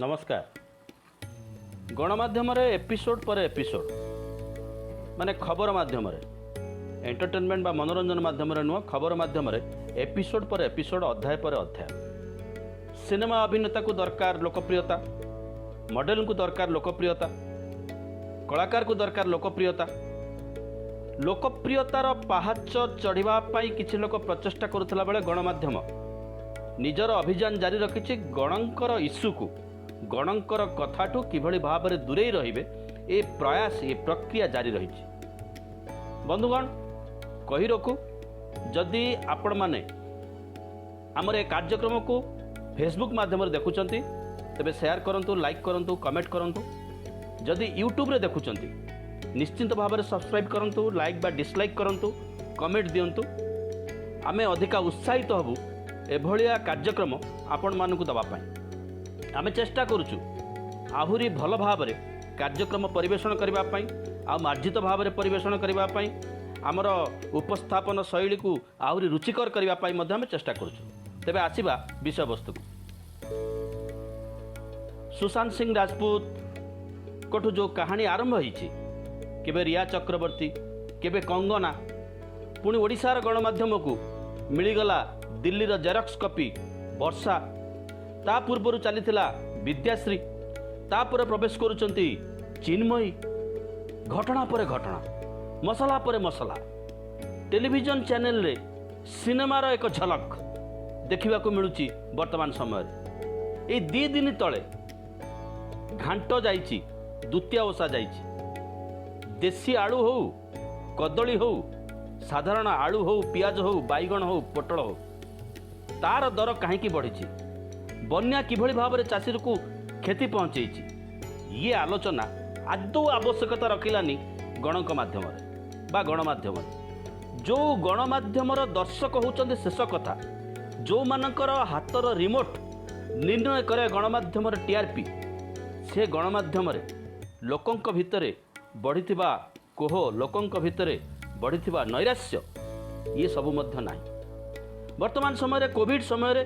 नमस्कार। गणमाध्यम एपिसोड पर एपिसोड माने खबर माध्यम एंटरटेनमेंट बा मनोरंजन माध्यम नुह खबर माध्यम एपिसोड पर एपिसोड अध्याय पर अध्याय सिनेमा अभिनेता को दरकार लोकप्रियता, मॉडल को दरकार लोकप्रियता, कलाकार को दरकार लोकप्रियता। लोकप्रियतार पाहाच चढ़ा किछि लोक प्रचेष्टा करुला बेले गणमाध्यम निजर अभियान जारी रखिछि गणंकर इश्यू को गणंकर कथाठू किभଳି भाବରେ दूरे रहिबे ए प्रयास ए प्रक्रिया जारी रही। बंधुगण कही रखु जदि आपण माने आमर ए कार्यक्रम को फेसबुक माध्यम देखुचंती तेबे शेयर करंतु, लाइक करंतु, कमेंट करंतु। जदि यूट्यूब रे देखुचंती निश्चिंत भाव में सब्सक्राइब करंतु, लाइक बा डिसलाइक करंतु, कमेंट दियंतु। आमे अधिका उत्साहित हबु एभलिया कार्यक्रम आपण मानकु दबा पाई। आमे चेष्टा करूचु आहुरी भल भाव में कार्यक्रम परिवेषण करबा पाई आ मार्जित भाव में परिवेषण करबा पाई आमर उपस्थापन शैली को आहुरी रुचिकर करबा पाई मध्ये आमे चेष्टा करूचु। तेबे आसीबा विषय वस्तु को। सुशांत सिंह राजपूत कोठु जो कहानी आरंभ होईछि, केबे रिया चक्रवर्ती, केबे कंगना, पुणी ओडिशार गणमाध्यम को मिलगला दिल्लीर जेरक्स कॉपी वर्षा, ता पूर्वर चलीथिला विद्याश्री, तापर प्रवेश करुचंती चिन्मयी। घटना पर घटना, मसला पर मसला, टेलीविजन चैनल रे सिनेमार एक झलक देखा मिलूची। वर्तमान समय ये 2 दिन तले घांट जाइछि, द्वितीय ओषा जाइछि। देशी आलू हो, कदली हो, साधारण आलू हो, पियाज हो, बैगण हो, पोटल हो, तार दर कहीं बढ़ी, बन्या किभଳି भाव में चाषी को क्षति पहुँचे, ये आलोचना आदौ आवश्यकता रखिलानी गणक माध्यम बा गणमाध्यम। जो गणमाध्यम दर्शक होचंदी शेष कथा, जो मानकर हाथर रिमोट निर्णय करे गणमाध्यम टीआरपी, से गणमाध्यम लोकंक भितरे बढ़िथिबा कोह, लोकंक भितरे बढ़िथिबा नैराश्य, ये सबु मध्य नाही। वर्तमान समय कोविड समय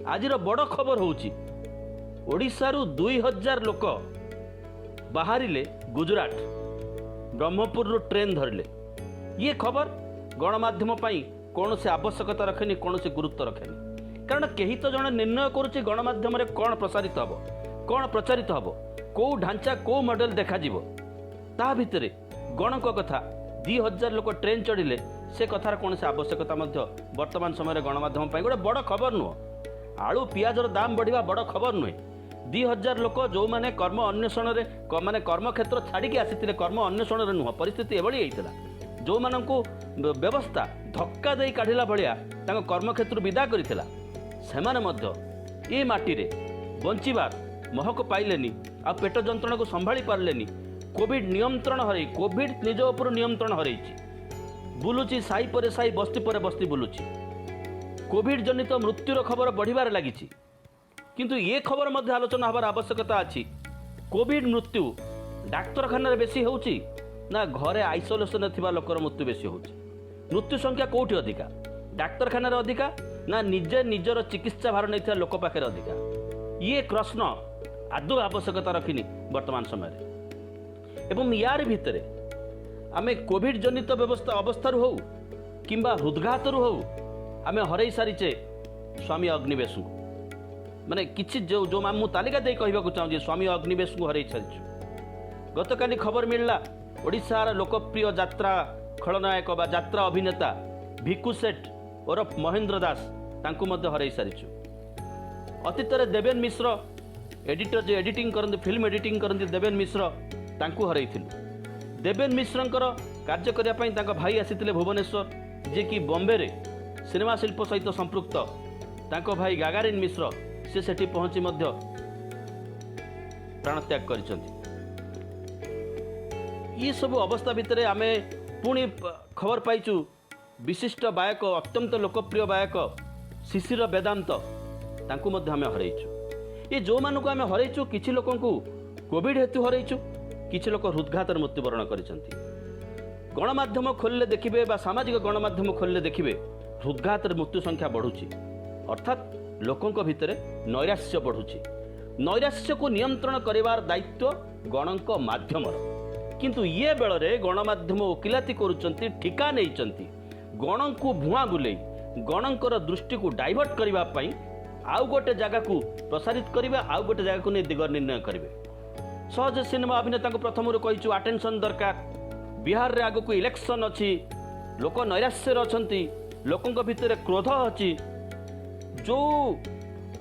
आजिर बड़ खबर होउची ओडिशारू 2000 लोक बाहरिले गुजरात, ब्रह्मपुर ट्रेन धरले। ये खबर गणमाध्यम पाई कौन से आवश्यकता रखेनी, कौन से गुरुत्व रखेनी, कारण कहीं तो जड़े निर्णय करुच्चे गणमाध्यम कौन प्रसारित हम, कौन प्रचारित हम, कौ ढांचा कौ मॉडल देखा ता भितर गणक कथा 2000 लोक ट्रेन चढ़िले से कथार कौन से आवश्यकता वर्तमान समय गणमाध्यम गोटे बड़ खबर नुह। आलू पियाजर दाम बढ़िया बड़ खबर नुहे। 2000 लोक जो मैंने कर्म अन्वेषण माने कर्म क्षेत्र छाड़ी आसी कर्म अन्वेषण नुह, परिस्थिति एभली होता जो मानू व्यवस्था धक्का दे काढ़िला भाया कर्म क्षेत्र विदा करथिला, सेमाने मध्य ए माटी रे बंचिबार महक पाइलेनी, आ पेट जंत्रणा को संभाली पारलेनी। कोविड नियंत्रण हरई, कोविड निज उपर नियंत्रण हरई बुलुची, साई पर साई, बस्ती पर बस्ती बुलुची। कोविड जनित मृत्युर खबर बढ़िबार लागिछि, किंतु ये खबर मध्य आलोचना हबार आवश्यकता अछि। कोविड मृत्यु डाक्तरखाना बेसी होउछि ना घरे आइसोलेशन थिबा लोकर मृत्यु बेसी होउछि? मृत्यु संख्या कोठी अधिका, डाक्तरखाना अधिका ना निजे निजर चिकित्सा भार नहीं लोक पाखे अधिका? ये प्रश्न आदौ आवश्यकता रखिनी वर्तमान समय। एवं यार भितर आमे कोविड जनित व्यवस्था अवस्था हो किंबा हृदघात हो आमे हरई सारीचे स्वामी अग्निवेश को, माने किछि जो जो मु तालिका दे कहबाकू चाहूँ स्वामी अग्निवेश को हरई सारीछु। गतकाली खबर मिलला ओडिशार लोकप्रिय यात्रा खलनायक बा यात्रा अभिनेता भिकु सेठ ओरफ महेंद्र दास तांकु मध्य हरई सारीछु। अतीत देवेन मिश्र एडिटर जो एडिटिंग करते, फिल्म एडिटिंग करते देवेन मिश्र, तांकु हरईथिलु। देवेन मिश्रंकर कार्य करिया पई तांका भाई आसीथिले भुवनेश्वर, जे कि बॉम्बे रे सिनेमा शिल्प सहित संपृक्त तांको भाई गागारिन मिश्र से सेठी पहुंची मध्य प्राणत्याग करिसंती। ये सब अवस्था भितर आमे पुणी खबर पाइचु विशिष्ट गायक, अत्यंत लोकप्रिय गायक शिशिर वेदांत, तांकु मध्य आमे हरईचु। ये जो मानक आमे हरईचु, किछि लोकंकु कोविड हेतु हरईचु, किछि लोक हृदघातर मृत्युवरण करिसंती। गणमाध्यम खोलिले देखिबे बा सामाजिक गणमाध्यम खोलिले देखिबे हृदघातर मृत्यु संख्या बढ़ुची, अर्थात लोकंक भितर नैराश्य बढ़ुची। नैराश्य को नियंत्रण करिवार दायित्व गणक माध्यम किंतु ये बेलरे गणमाध्यम ओकिलाती करुचंती ठिका नैचंती गण को भुआ बुले गणकर दृष्टि को डाइवर्ट करबा पई आउ गोटे जगह को प्रसारित करिवे आउ गोटे जगह को नहीं दिग निर्णय करिवे। सहज सिनेमा अभिनेता को प्रथम कही अटेंशन दरकार। बिहार रे आगु को इलेक्शन अच्छी लोक नैराश्य अच्छी लोकों भितर क्रोध अच्छी जो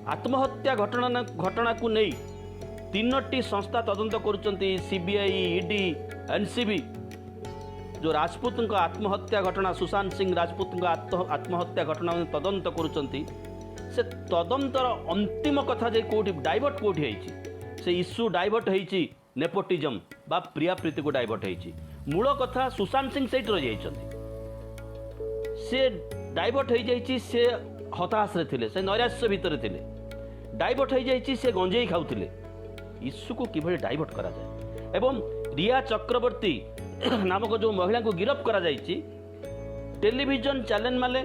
आत्महत्या घटना को नहीं तीनोटी संस्था तदंत करुचंती सीबीआई ईडी एनसीबी जो राजपूत आत्महत्या घटना सुशांत सिंह राजपूत आत्महत्या घटना तदंत करुचंती से तदंतर अंतिम कथा जे कोठी डाइवर्ट कोठी होईची से इश्यू डाइवर्ट होईची नेपोटिज्म बा प्रिया प्रीति को डाइवर्ट होईची मूल कथा सुशांत सिंह सेठ रही जाइछंती से डाइवर्ट हो जाइची से हताश रे थिले से नैराश्य भितर थिले डाइवर्ट हो जाइची से गंजेई खाउथिले इश्यू को किभଳି डाइवर्ट करा जाए एवं रिया चक्रवर्ती नामक जो महिला को गिरफ्त करा जाइची टेलीविजन चैनल माले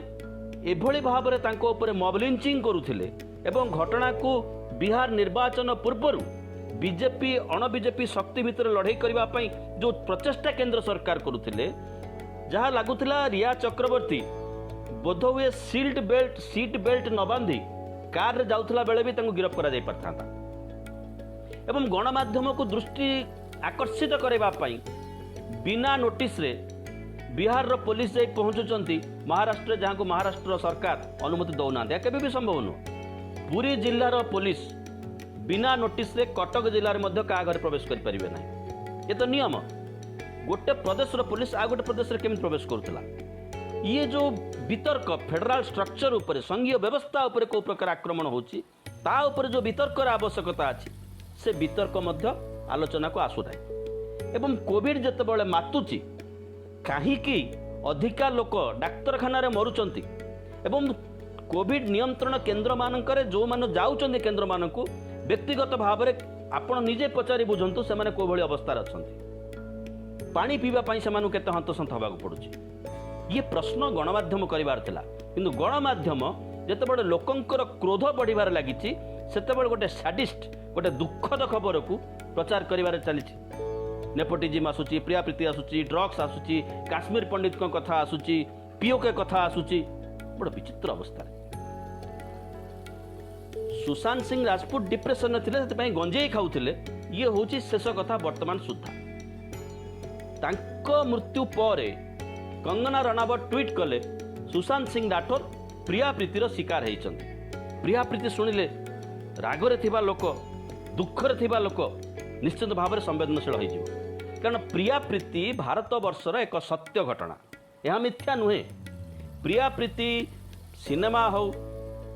एभଳି भाବରେ ତାଙ୍କ ଉପରେ ମବ୍ ଲିଞ୍ଚିଂ କରୁଥିଲେ ଏବଂ ଘଟଣାକୁ ବିହାର ନିର୍ବାଚନ ପୂର୍ବରୁ ବିଜେପି ଅଣ ବିଜେପି ଶକ୍ତି ଭିତରେ ଲଢ଼େଇ କରିବା ପାଇଁ ଯେଉଁ ପ୍ରଚେଷ୍ଟା କେନ୍ଦ୍ର ସରକାର କରୁଥିଲେ ଯାହା ଲାଗୁଥିଲା ରିୟା ଚକ୍ରବର୍ତ୍ତୀ ବୋଧହୁଏ ସିଟ୍ ବେଲ୍ଟ ନ ବାନ୍ଧି କାର୍ରେ ଯାଉଥିଲା ବେଳେ ବି ତାଙ୍କୁ ଗିରଫ କରାଯାଇ ପାରିଥାନ୍ତା ଏବଂ ଗଣମାଧ୍ୟମକୁ ଦୃଷ୍ଟି ଆକର୍ଷିତ କରିବା ପାଇଁ ବିନା ନୋଟିସ୍ରେ बिहार रो पुलिस जाई पहुंचुचंती महाराष्ट्र जहां को महाराष्ट्र सरकार अनुमति दौना केबे भी संभव नुह पूरी जिल्लार पुलिस बिना नोटिस रे कटक जिल्लार मध्य का घर प्रवेश कर परिबे ना ये तो नियम गोटे प्रदेश रो पुलिस आ गोटे प्रदेश रे केम प्रवेश करथला ये जो वितर्क फेडरल स्ट्रक्चर ऊपर संघीय व्यवस्था ऊपर को प्रकार आक्रमण होची ता ऊपर जो वितर्कर आवश्यकता अछि से वितर्क मध्य आलोचना को आसुदाय एवं कोविड जतबेले मातुची कहीं अधिका लोक डाक्तरखाना मरुचंती एवं कोविड नियंत्रण केन्द्र मानकरे जो माने जाउचंती केन्द्र मानकु व्यक्तिगत भाव में आपण निजे पचारि बुझंतु से माने कोभଳି अवस्था अछंती पानी पीवा पई से मानु केते हंतसंत हबा को पड़ुची ये प्रश्न गणमाध्यम करिवार थिला किंतु गणमाध्यम जेतेबेले लोकंकर क्रोध बढ़िबार लागिची सेतेबेले गोटे सैडिस्ट गोटे दुखद खबर को प्रचार करिवार चलीची नेपोटिज्म आसूची प्रिया प्रीति आसूची ड्रग्स आसूची काश्मीर पंडित कथा आसूची पीओके कथा आसूची बड़ विचित्र अवस्था सुशांत सिंह राजपूत डिप्रेशन थिले से गंजेई खाउथिले ये होची शेष कथा वर्तमान सुद्धा तांको मृत्यु परे कंगना रनावत ट्वीट कले सुशांत सिंह राठौर प्रिया प्रीतिर शिकार होइचंती प्रिया प्रीति शुणिले रागरे थिबा लोक दुखरे थिबा लोक निश्चित भाव में संवेदनशील हो कारण प्रिया प्रीति भारत वर्षर एक सत्य घटना यह मिथ्या नुहे प्रिया प्रीति सिनेमा हो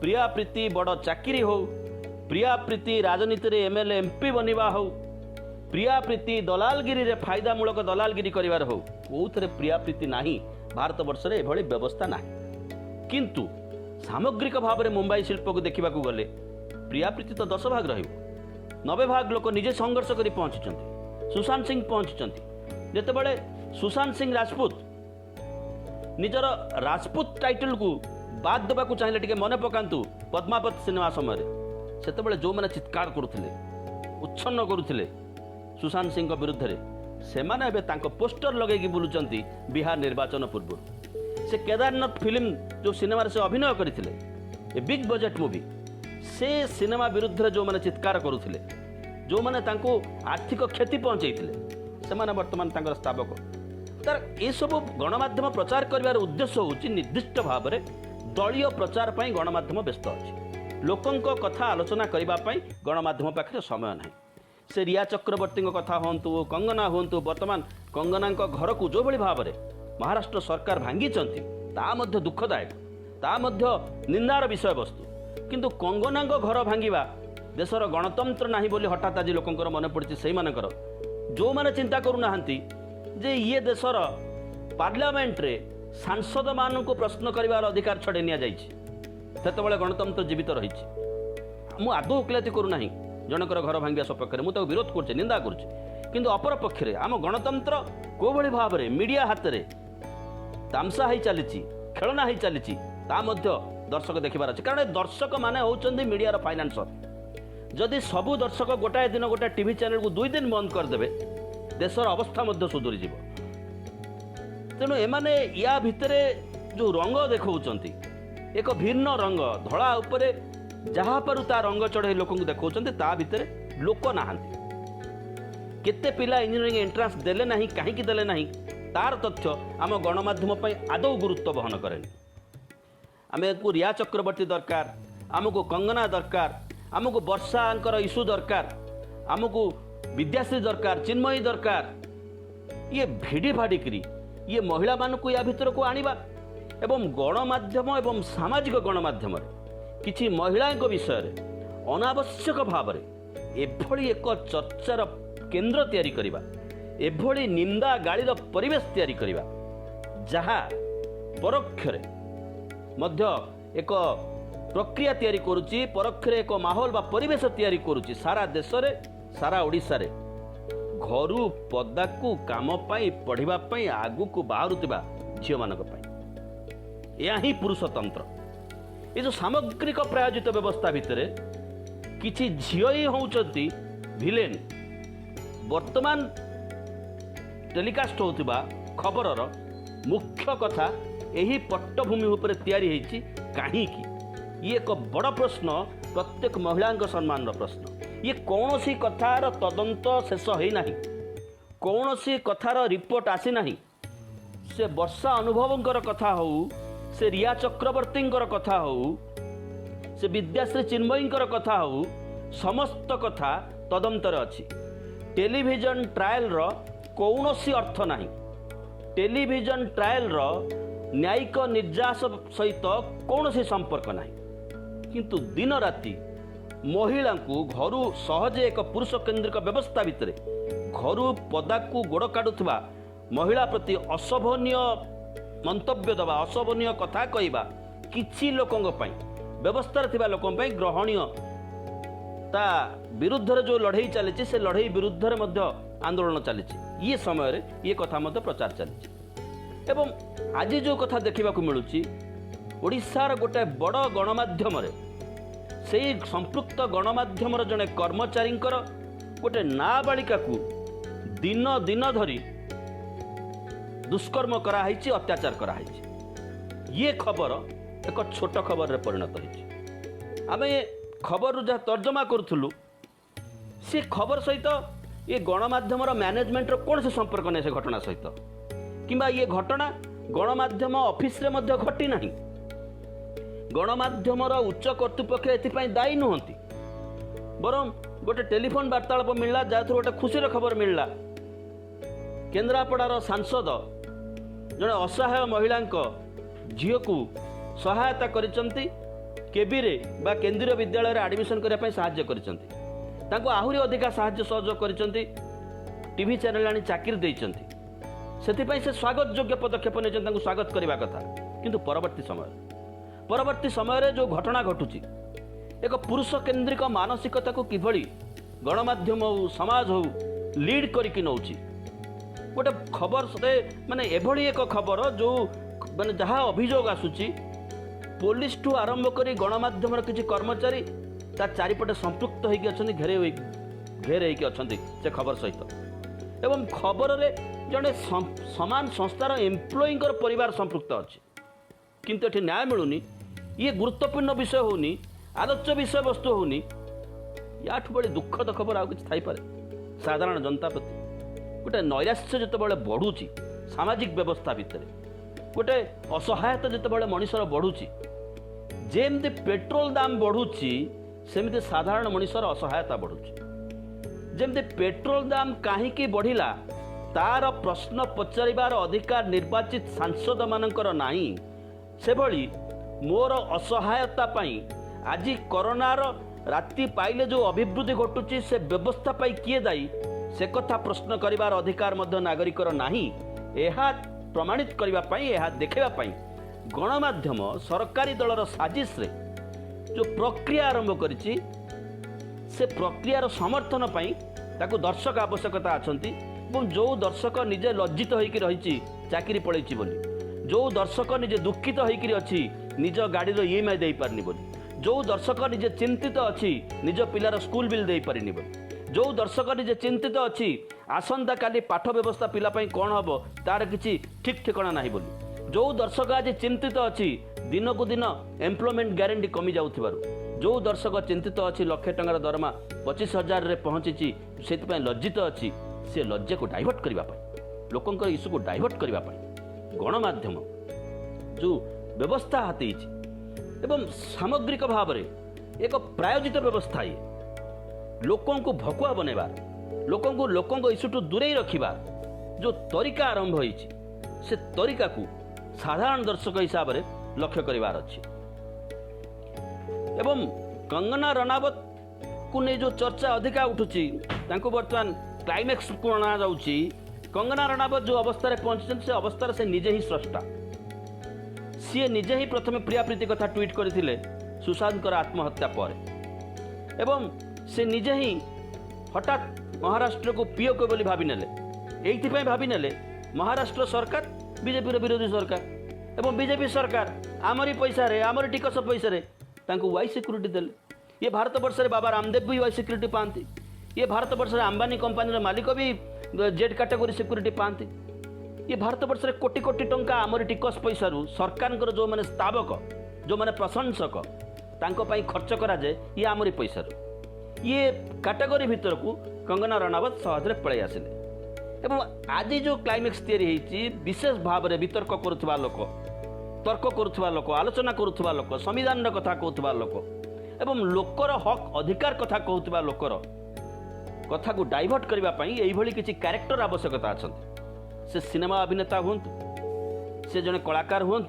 प्रिया प्रीति बड़ चाकरी हो प्रिया प्रीति राजनीति रे एमएलए एमपी बनवा हो प्रिया प्रीति दलालगिरी रे फायदामूलक दलालगिरी करिवार हो कोथरे प्रिया प्रीति नाही भारत वर्ष रे एभଳି व्यवस्था नाही किंतु सामग्रिक भाव में मुंबई शिल्प को देखा गले प्रिया प्रीति तो 10 भाग रहिबो 90 भाग लोक निजे संघर्ष करी पहुंचुचंती सुशांत सिंह पहुंचुचंती जेतेबेले सुशांत सिंह राजपूत निजर राजपूत टाइटल को बाद देवा चाहिए टिके मन पकांतु पद्मावत सिनेमा समय सेतेबेले जो माने चित्कार करुथिले उच्छन्न करुथिले सुशांत सिंह विरुद्ध रे सेमाने एबे तांको पोस्टर लगेगी बुलुचंती बिहार निर्वाचन पूर्व से केदारनाथ फिल्म जो सिनेमा से अभिनय करथिले ए बिग बजेट मूवी से सिनेमा विरुद्ध जो माने चित्कार करुथिले जो माने तांको आर्थिक क्षति पहुंचैथिले सेमाने वर्तमान तांकर स्थापक तार ए सब गणमाध्यम प्रचार करिवार उद्देश्य होची निर्दिष्ट भाव में दलीय प्रचार पई गणमाध्यम व्यस्त अछि लोकंक कथा आलोचना करिबा पई गणमाध्यम पाखरे समय नाही से रिया चक्रवर्ती कथा हूँ कंगना हूँ वर्तमान कंगना घर को जो भाव में महाराष्ट्र सरकार भांगी दुखदायक ता निंदार विषय वस्तु किंतु कंगना घर भांगा देशर गणतंत्र नहीं बोली हठात आज लोकंर मन पड़ी से मानकर जो मैंने चिंता करूना जे ये देशर पार्लियामेंट रे सांसद मान को प्रश्न करार अधिकार छड़े निते गणतंत्र जीवित रही मु आदौ ओकिलाती करूना जनकर घर भांगा सपक्ष मुझे विरोध कर निंदा कर अपर पक्षे आम गणतंत्र को भाव में मीडिया हाथ में तामसा हो चली खेलना हो चली दर्शक देखिबार अच्छे कारण दर्शक माने होचंदी मीडिया फाइनेंसर जदि सबु दर्शक गोटाए दिन गोटे टीवी चैनल को 2 दिन बंद करदे देशर अवस्था सुधरी जीव। तेणु एमाने या भितरे जो रंग देखौचंती एक भिन्न रंग धड़ा उपरे जहाँ पर ता रंग चढ़े लोक देखौचंती ता भितरे लोक नाहांती। केते पिला इंजीनियरिंग एंट्रांस देले नहीं कहीं देले नहीं तार तथ्य आम गणमाध्यम आदौ गुरुत्व बहन करें। आमको रिया चक्रवर्ती दरकार, आमको कंगना दरकार, आमको वर्षांकर इशू दरकार, आमको विद्याश्री दरकार, चिन्मयी दरकार। ये भिड़ी भाड़िकी ये महिला मानक या भितर को आनिबा एवं गणमाध्यम एवं सामाजिक गणमाध्यम किछि महिला विषय अनावश्यक भाव एभली एक चर्चार केन्द्र तैयारी करिबा, एभली निंदा गाड़ीर परिवेश तैयारी करिबा जहाँ परोक्षरे मध्य एक प्रक्रिया तैयारी करुच्ची, परोक्षरे एक माहौल बा परिवेश तैयारी करुच्ची सारा देश रे सारा ओडिशा रे घरू पदाकू काम पाई पढ़िबा पाई आगु को बाहरुतिबा झियो मानक पाई या ही पुरुषतंत्र। ये जो सामग्रिक प्रायोजित व्यवस्था भितरे किछि झियो ही होउचंती विलेन। वर्तमान टेलीकास्ट होउतिबा खबरर मुख्य कथा यही पट्टभूमि उपर तैयारी होइछि काहीकि ये एक बड़ प्रश्न, प्रत्येक महिला सम्मान प्रश्न। ये कौनसी कथार तदंत शेष होना, कौनसी कथार रिपोर्ट आसी ना। से वर्षा अनुभवंकर कथा हो, से रिया चक्रवर्तींकर कथा हो, से विद्याश्री चिन्मयींकर कथा हो, समस्त कथा तदंतर अच्छी। टेलीविजन ट्रायल रो कौनसी अर्थ नहीं। टेलीविजन ट्रायल रो न्यायिक निर्यास सहित कौनसी संपर्क नहीं। किंतु दिन राति महिला को घरू सहजे एक पुरुष केन्द्रिक व्यवस्था भितर घरू पदाकू गोड़ काटुवा महिला प्रति अशोभनीय मंतव्य दबा, अशोभनीय कथा कहवा किछि लोकों व्यवस्था थिबा लोकों ग्रहणीय ता विरुद्ध जो लड़ई चली से लड़ई विरुद्ध आंदोलन चली। ये समय ये कथा मत प्रचार चली। एवं आज जो कथा देखा मिलूँ ओडिशार गोटे बड़ गणमाध्यम से संपृक्त गणमाध्यम जड़े कर्मचारी गोटे नाबालिका को दिन दिन धरी दुष्कर्म कराई, अत्याचार कराई। ये खबर एक छोट खबर में परिणत होती। आम ये खबर जहाँ तर्जमा करूँ से खबर सहित ये गणमाध्यम मैनेजमेंट कौन से संपर्क नहीं से घटना सहित किंबा ये घटना गणमाध्यम ऑफिस रे मध्य घटी नहीं। गणमाध्यम उच्च कर्तृपक्ष एथि दायी नुहंती, बरं गोटे टेलीफोन वार्तालाप मिलला जहाँ गोटे खुशी खबर मिलला। केन्द्रापड़ार सांसद जड़े असहाय महिला झील को सहायता करिसंती, केबी रे बा केंद्रीय विद्यालय रे एडमिशन करने साहाय्य करिसंती। तांको आहुरी अधिका साहाय्य सहयोग करिसंती, टीवी चैनल आनी चाकरी देइसंती। सेथिपाई से स्वागत योग्य पदक्षेप नहीं स्वागत करने कथा। किंतु परवर्ती समय जो घटना घटुची एक पुरुष केन्द्रिक मानसिकता को किभली गणमाध्यम हो समाज हो लीड करके नौची। गोटे खबर से माने एभली एक खबर जो माने जहाँ अभियोग आसूची पुलिस ठू आरंभ कर गणमाध्यम किसी कर्मचारी तार चारिपटे संपृक्त होगी घेरे से खबर सहित। एवं खबर रे जड़े समान संस्थार एम्प्लॉईंकर परिवार संपृक्त अच्छे, किंतु ये न्याय मिलूनी। ये गुरुत्वपूर्ण विषय होनी, आलोच्य विषय वस्तु होनी। याठू बड़ी दुखद खबर आउ किछि थाई पारे साधारण जनता प्रति। गोटे नैराश्य जितेबाला बढ़ुची सामाजिक व्यवस्था भितर, गोटे असहायता जितेबाला मनुष्यर बढ़ुची, जेमती पेट्रोल दाम बढ़ुची सेमती साधारण मनुष्यर असहायता बढ़ुची। जेमती पेट्रोल दाम काहींकी बढ़िला तार प्रश्न पचारिबार अधिकार निर्वाचित सांसद मानकर नाही। से भली मोर असहायता पाई आज कोरोनार राति पाइले जो अभिवृद्धि घटुची से व्यवस्था पाई किए दायी से कथा प्रश्न करिबार अधिकार मध्य नागरिकर नाही। एहा प्रमाणित करिबा पाई, एहा देखैबा पाई गणमाध्यम सरकारी दलर साजिश रे जो प्रक्रिया आरंभ करिछि से प्रक्रियार समर्थन पाई ताकू दर्शक आवश्यकता अछंती। जो दर्शक निजे लज्जित होइकी रहिछि चाकरी पळैछि बोली, जो दर्शक निजे दुखित होइकी अछि निज गाड़ीर ईएमआई देई पारनी बोली, जो दर्शक निजे चिंतित अच्छी निज पिलार स्कूल बिल दे पारिनी बोली, जो दर्शक निजे चिंतित अच्छी आसंता काली पाठ व्यवस्था पिलापाई कौन हम तार किसी ठीक ठिकाना ना बोली, जो दर्शक आज चिंतित अच्छी दिन को दिन एम्प्लॉयमेंट गारंटी कमी जाउथिबारु, जो दर्शक चिंतित अच्छी लक्षे टंकार दरमा 25,000 रे पहुंची से लज्जित अच्छी से लज्जा को डाइवर्ट करने लोकंर इश्यू को डाइवर्ट करने गणमाध्यम जो व्यवस्था हाथी एवं सामग्रिक भाव में एक प्रायोजित व्यवस्था ये लोकों को भकुआ बनैबार लोकों इश्यूठू दूरे रखा जो तरीका आरंभ होइछि से तरीका को साधारण दर्शक हिसाब से लक्ष्य करिवार अछि। एवं कंगना रनावत को नहीं जो चर्चा अधिका उठुची तांको वर्तमान क्लाइमैक्स को अणा जाउची। कंगना रनावत जो अवस्था पहुंची से अवस्था से निजे ही स्रष्टा, सी निजे ही प्रथम प्रिया प्रीति कथा ट्वीट करथिले सुशांत आत्महत्या पर, एवं से निजे ही हठात महाराष्ट्र को पीओ को बोली भावी नेले, एइथिपई भावी नेले महाराष्ट्र सरकार बीजेपी विरोधी सरकार एवं बीजेपी सरकार आमरी पैसा रे आमरी टिकस पैसा रे तांको वाई सिक्यूरिटी देले। ये भारत वर्ष रे बाबा रामदेव भी वाई सिक्यूरिटी पाती, ये भारत वर्ष रे अंबानी कंपनी मालिक भी जेड कैटेगरी सिक्यूरिटी पाती, ये भारत वर्ष रे कोटी कोटी टंका आमरी टिकस पैसा रू सरकार जो माने स्तावक जो माने प्रशंसक तांको पाई खर्च करा जाए ये आमरी पैसा रू, ये कैटेगरी भीतर को कंगना रनावत सहज रे पळै आसिले। एवं आज जो क्लाइमैक्स तैयारी होती विशेष भाव में वितर्क करुवा लोक, तर्क करुवा लोक, आलोचना करुवा लोक, संविधान कथा कहूवा लोक एवं लोकर हक अधिकार कथा कहूवा लोकर कथा को डाइवर्ट करने किसी कैरेक्टर आवश्यकता अच्छा। से सिनेमा अभिनेता हूँ, से जड़े कलाकार हूँ,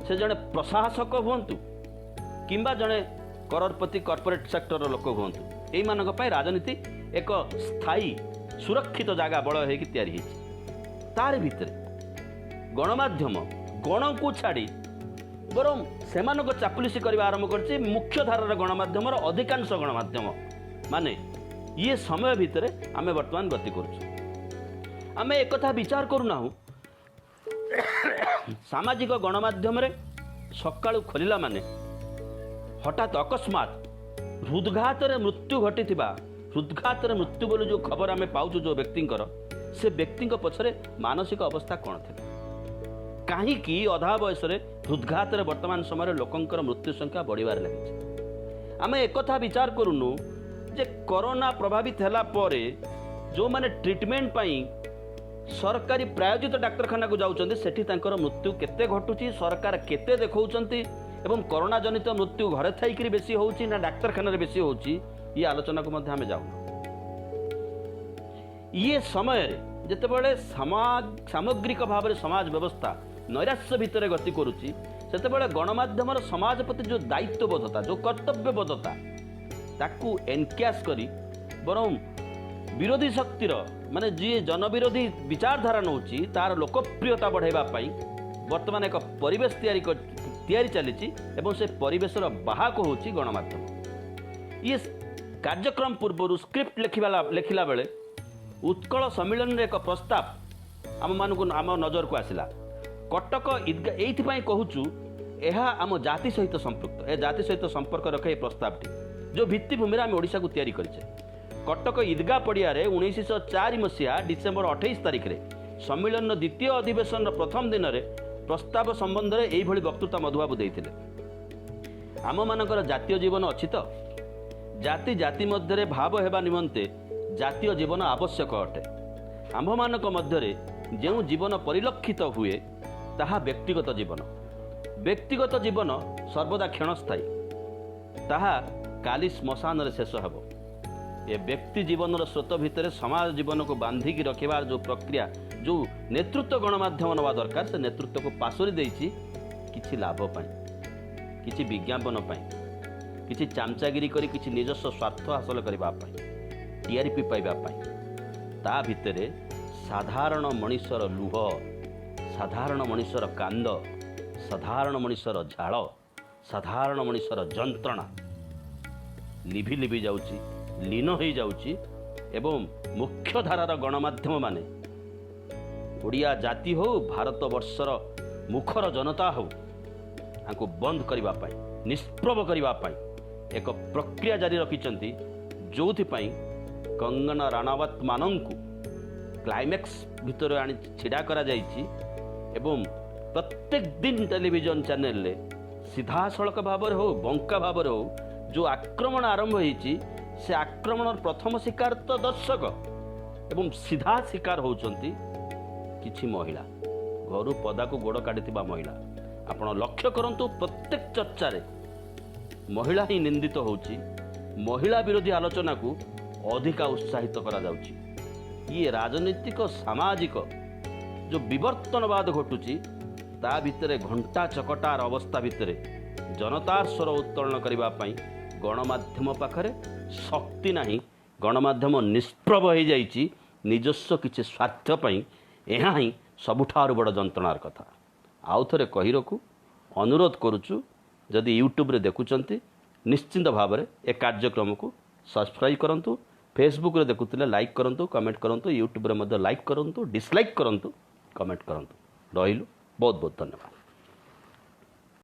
से जड़े प्रशासक हूँ किंबा जड़े करोड़पति कॉर्पोरेट सेक्टर लोक हूँ, यही राजनीति एक स्थायी सुरक्षित जगह बड़ होगी तैयारी तार भितर गणमाध्यम गण को छाड़ी बरं से चापुलिसी करने आरंभ कर मुख्य धारार गणमाध्यम अधिकांश गणमाध्यम माने ये समय भितर आमे वर्तमान गति करुँ। आमे एक कथा विचार करूना सामाजिक गणमाध्यम सकाळु खोलिला माने हठात अकस्मात हृदघात मृत्यु घटी, हृदघात मृत्यु बोली जो खबर आम पाचु जो व्यक्तिंकर से व्यक्ति पछरे मानसिक अवस्था कौन थी, कहीं अधा बयस हृदघात वर्तमान समय लोकंकर मृत्यु संख्या बढ़िबार लगी। आम एक विचार करूनु जे कोरोना प्रभावित हैला परे जो माने ट्रीटमेंट पाई सरकारी प्रायोजित डाक्तरखाना को जाउचंती सेठी तांकर मृत्यु केते घटुची, सरकार केते देखौचंती एवं कोरोना जनित मृत्यु घरे थाइकरी बेसी होउची ना डाक्तरखाना रे बेसी होउची, ये आलोचना को मध्य आमे जाऊ। ये समय जितेबाला सामग्रिक भाव में समाज व्यवस्था नैराश्य भितर गति करुच्ची सेतेबाला गणमाध्यम समाज प्रति जो दायित्वबोधता जो कर्तव्यबोधता ताकू एनक्यास करी बरं विरोधी शक्तिर माने जी जनविरोधी विचारधारा नौची तार लोकप्रियता बढ़ाइबा पाई वर्तमान एक परिवेश तैयारी चली एवं से परिवेशर बाहक होची गणमाध्यम। ये कार्यक्रम पूर्व स्क्रिप्ट लिखिला बेले उत्कल सम्मिलन एक प्रस्ताव आम मानक आम नजर को आसला। कटक ईदगाह ये कहूँ यह आम जाति सहित संपृक्त ए जाति सहित संपर्क रखे प्रस्तावटी जो भित्तिभूमि आम ओडिशा को तैयारी करिछे। कटक ईदगाह पड़िया 1904 मसीहा डिसेम्बर 28 तारिख में सम्मिलन द्वितीय अधिवेशन प्रथम दिन में प्रस्ताव संबंध में यही वक्तृता मधुबाबू देते आम मानकर जातीय जीवन अच्छी तो जाति जाति मध्य भाव हेबा निमंते जातीय जीवन आवश्यक अटे। आम्भ मानक मध्य जो जीवन परिलक्षित हुए ताहा व्यक्तिगत जीवन सर्वदा क्षणस्थायी ताहा काली श्मशान रे शेष हेब। ये व्यक्ति जीवन स्रोत भितर समाज जीवन को बांधिकी रखिबार जो प्रक्रिया जो नेतृत्व गणमाध्यम नवा दरकार से नेतृत्व को पासोरी देछि किछि लाभ पाई किछि विज्ञापन पाई किछि चामचागिरी करी किछि निजस्व स्वार्थ हासिल करबा पाई टीआरपी पाइबा पाई ता भितरे साधारण मनुष्यर लुह साधारण मनुष्यर कांद साधारण मनुष्यर झाड़ साधारण मनुष्यर जंत्रणा लिभि लिभि जाउची लीन हो जाउची एवं मुख्य धारार गणमाध्यम माने ओडिया जाति हो भारत वर्षर मुखर जनता हो बंद करने निष्प्रभ करने एक प्रक्रिया जारी रखिंट जो कंगना राणावत मानू क्लाइमैक्स भितर आनी छिड़ा करा जाइछि एवं प्रत्येक दिन टेलीविजन चैनल ले सीधा सड़क भाव हो बंका भाव हो जो आक्रमण आरंभ होइछि से आक्रमण प्रथम शिकार तो दर्शक एवं सीधा शिकार होउचंती किछि महिला घर पदा को गोड़ काटिथिबा महिला। आपण लक्ष्य करंतु प्रत्येक चर्चा रे महिला ही निंदित होउछि महिला विरोधी आलोचना को अधिका उत्साहित करा जाउछि। ये राजनीतिक सामाजिक जो विवर्तनवाद घटुची ता भितरे घंटा चकटार अवस्था भितरे जनतार स्वर उत्तोलन करने गणमाध्यम पाखरे शक्ति नहीं। गणमाध्यम निष्प्रभ हो जाइछि निजस्व किछि स्वार्थ पई। एहा ही सबुठारु बड़ जंत्रणार कथा। आउ थरे कहि रखु अनुरोध करुचु जदि यूट्यूब रे देखुचंती निश्चिंत भाव में ए कार्यक्रम को सब्सक्राइब करंतु। फेसबुक रे देखुतिले लाइक करंतु कमेंट करंतु यूट्यूब रे मध्य लाइक करंतु डिसलाइक करंतु कमेंट करंतु। रहिलु बहुत बहुत धन्यवाद।